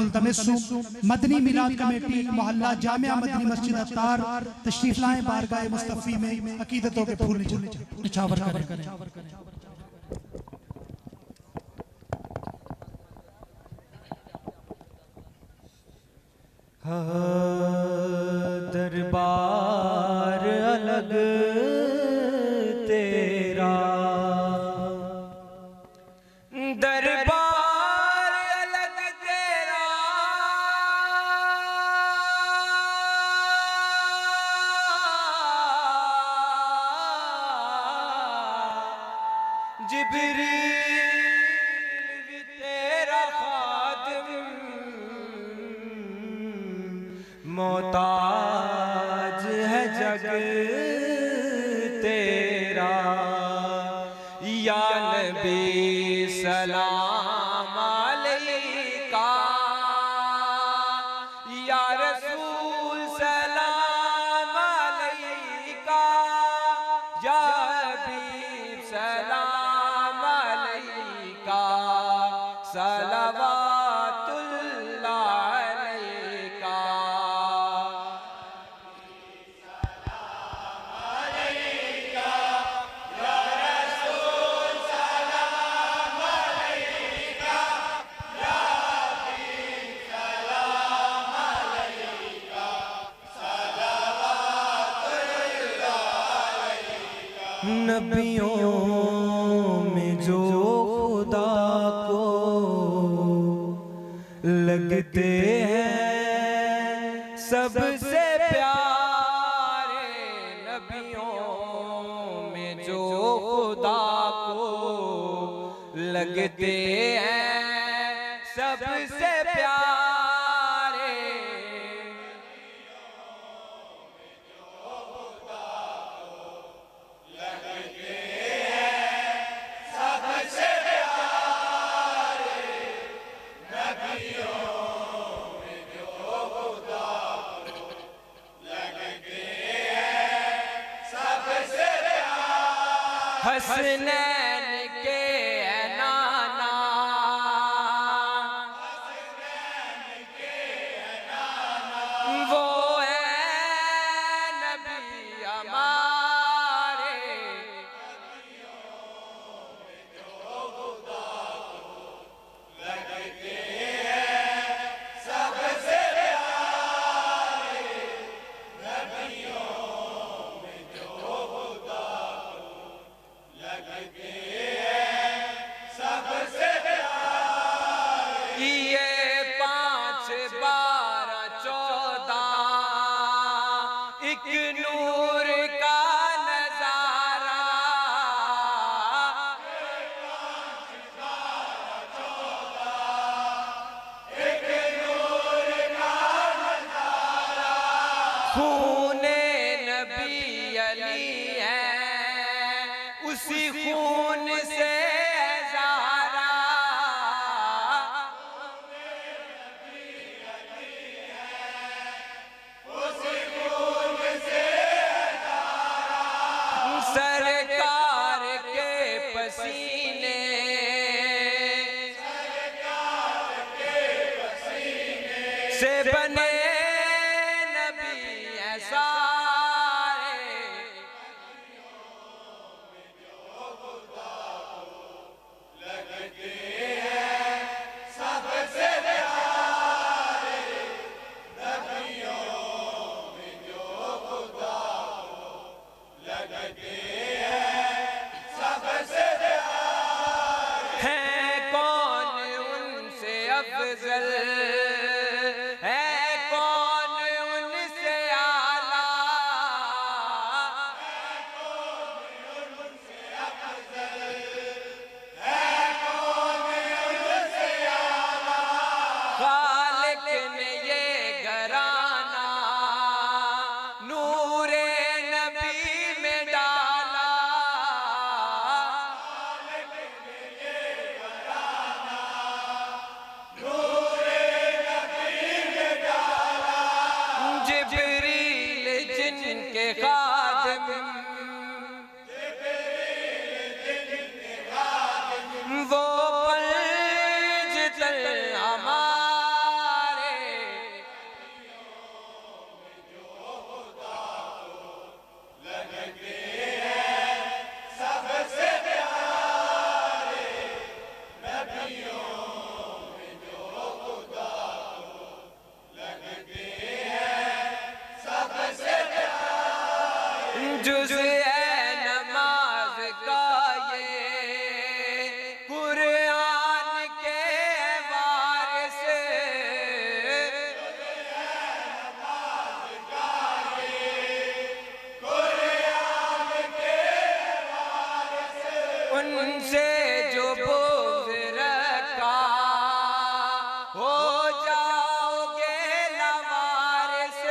मुल्तमिस हूं। मदनी मिलाद कमेटी मोहल्ला जामिया मदनी मस्जिद अत्तार तशरीफ लाएं बारगाह मुस्तफ़ी में अकीदतों के फूल निछावर करें। दरबार अलग तेरा, दरबार अलग तेरा, जिब्रील भी तेरा खादिम, मोहताज है जग तेरा। या नबी सलाम अलैका, या रसूल सलाम अलैका, या हबीब सलाम अलैका, सलवातुल्लाह अलैका। नबियों में जो खुदा को लगते हैं सबसे प्यारे, नबियों में जो खुदा को लगते हैं सबसे प्यारे, हसनैन के नाना, वो है नबी हमारे, सबसे प्यारे, नबियों में जो खुदा लगते हैं सबसे प्यारे। ये 5, 12, 14 एक नूर का नजारा, 5, 12, 14 एक नूर का नजारा। खूने नबी अली है, उसी खून से ज़ारा, उसी खून से ज़ारा। सरकार के पसीने, सरकार के पसीने से बने नबी हैं सारे, लगते हैं सबसे प्यारे, नबियों में जो खुदा को लगते हैं सबसे प्यारे। हैं कौन उनसे अफजल, है कौन उनसे आला, है कौन उनसे अफजल, खालिक ने ये घराना नूरे नबी में डाला, खालिक ने ये घराना नूरे जुज़ है नमाज का ये कुरान के वारिस, उनसे जो बोझ रखा हो जाओगे लवारिस।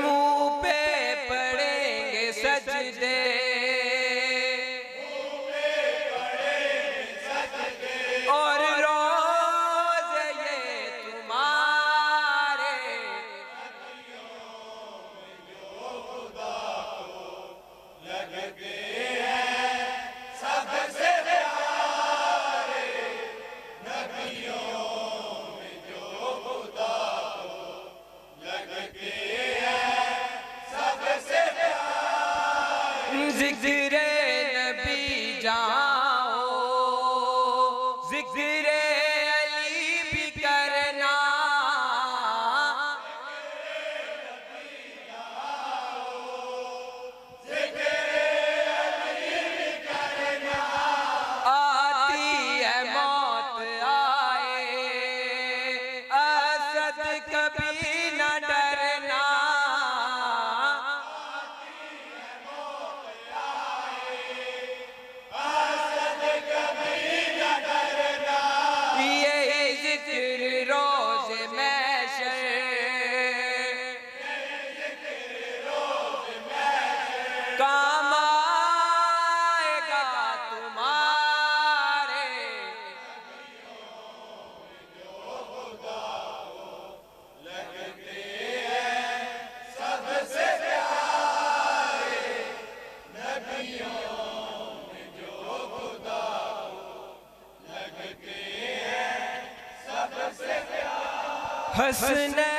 मुंह पे पड़ेंगे सजदे, और रोज ये तुम्हारे सबसे प्यारे नबियों में जो खुदा को लगते हैं सबसे प्यारे। जिक्र नबी जाओ, जिक्र अली भी करना, आती है मौत आए असद कभी न डरना। ये जिक्र रोज़ महशर, काम आएगा तुम्हारे। सबसे प्यारे नबियों में जो खुदा को लगते हैं सबसे प्यारे। हसनैन